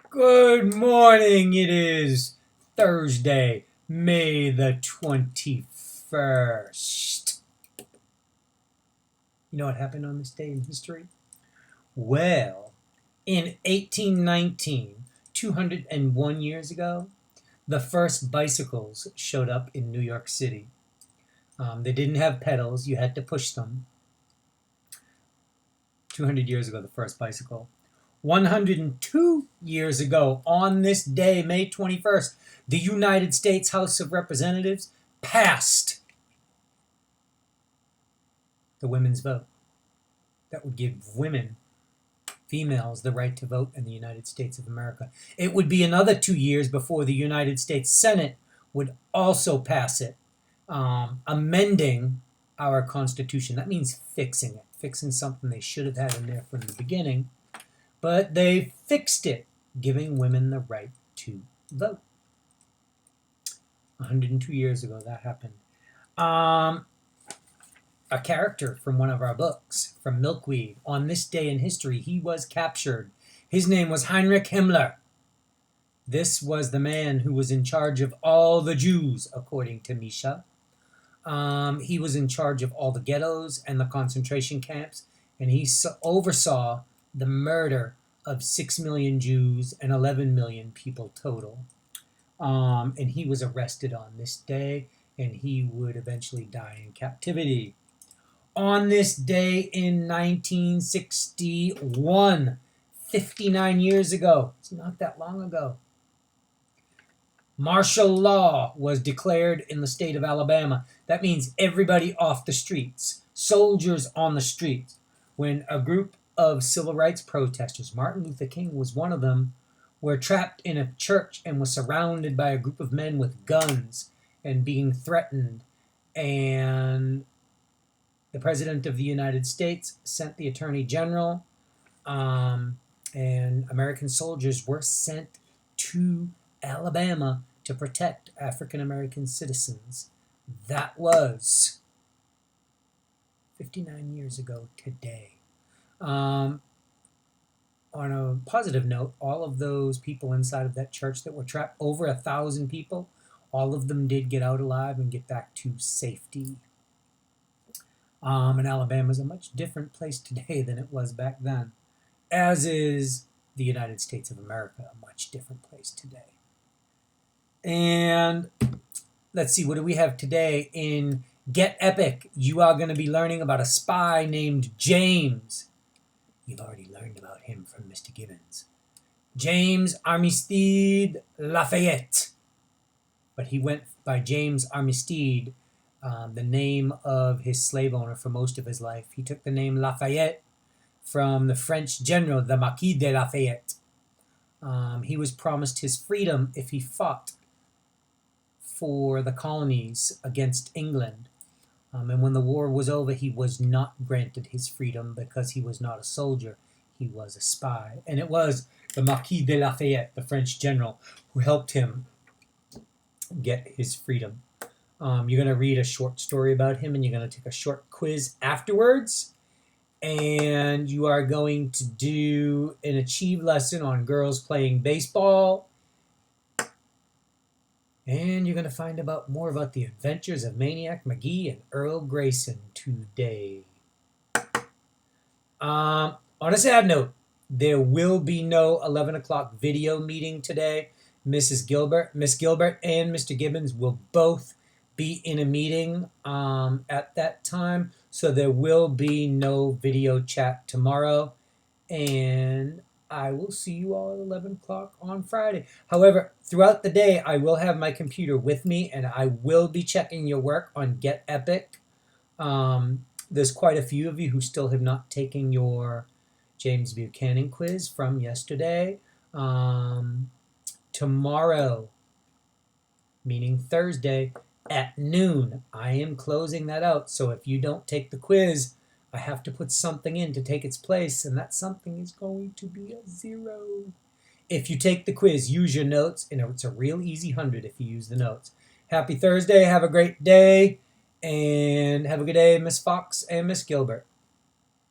Good morning. It is Thursday, May the 21st. You know what happened on this day in history? Well, in 1819, 201 years ago, the first bicycles showed up in New York City. They didn't have pedals, you had to push them. 200 years ago, the first bicycle. 102 years ago, on this day, May 21st, the United States House of Representatives passed the women's vote. That would give females, the right to vote in the United States of America. It would be another 2 years before the United States Senate would also pass it, amending our Constitution. That means fixing something they should have had in there from the beginning. But they fixed it, giving women the right to vote. 102 years ago, that happened. A character from one of our books, from Milkweed, on this day in history, he was captured. His name was Heinrich Himmler. This was the man who was in charge of all the Jews, according to Misha. He was in charge of all the ghettos and the concentration camps, and he oversaw the murder of 6 million Jews and 11 million people total. And he was arrested on this day, and he would eventually die in captivity. On this day in 1961, 59 years ago, it's not that long ago, martial law was declared in the state of Alabama. That means everybody off the streets, soldiers on the streets. When a group of civil rights protesters, Martin Luther King was one of them, were trapped in a church and was surrounded by a group of men with guns and being threatened. And the President of the United States sent the Attorney General, and American soldiers were sent to Alabama to protect African American citizens. That was 59 years ago today. On a positive note, all of those people inside of that church that were trapped, over 1,000 people, all of them did get out alive and get back to safety. And Alabama is a much different place today than it was back then, as is the United States of America, a much different place today. And let's see, what do we have today in Get Epic? You are going to be learning about a spy named James. You've already learned about him from Mr. Gibbons. James Armistead Lafayette. But he went by James Armistead, the name of his slave owner for most of his life. He took the name Lafayette from the French general, the Marquis de Lafayette. He was promised his freedom if he fought for the colonies against England. And when the war was over, he was not granted his freedom because he was not a soldier. He was a spy. And it was the Marquis de Lafayette, the French general, who helped him get his freedom. You're going to read a short story about him, and you're going to take a short quiz afterwards. And you are going to do an Achieve lesson on girls playing baseball. And you're going to find out more about the adventures of Maniac McGee and Earl Grayson today. On a sad note, there will be no 11 o'clock video meeting today. Miss Gilbert, and Mr. Gibbons will both be in a meeting at that time. So there will be no video chat tomorrow. And I will see you all at 11 o'clock on Friday. However, throughout the day, I will have my computer with me, and I will be checking your work on Get Epic. There's quite a few of you who still have not taken your James Buchanan quiz from yesterday. Tomorrow, meaning Thursday, at noon, I am closing that out. So if you don't take the quiz, I have to put something in to take its place, and that something is going to be a 0. If you take the quiz, use your notes, and it's a real easy 100 if you use the notes. Happy Thursday. Have a great day, and have a good day, Miss Fox and Miss Gilbert.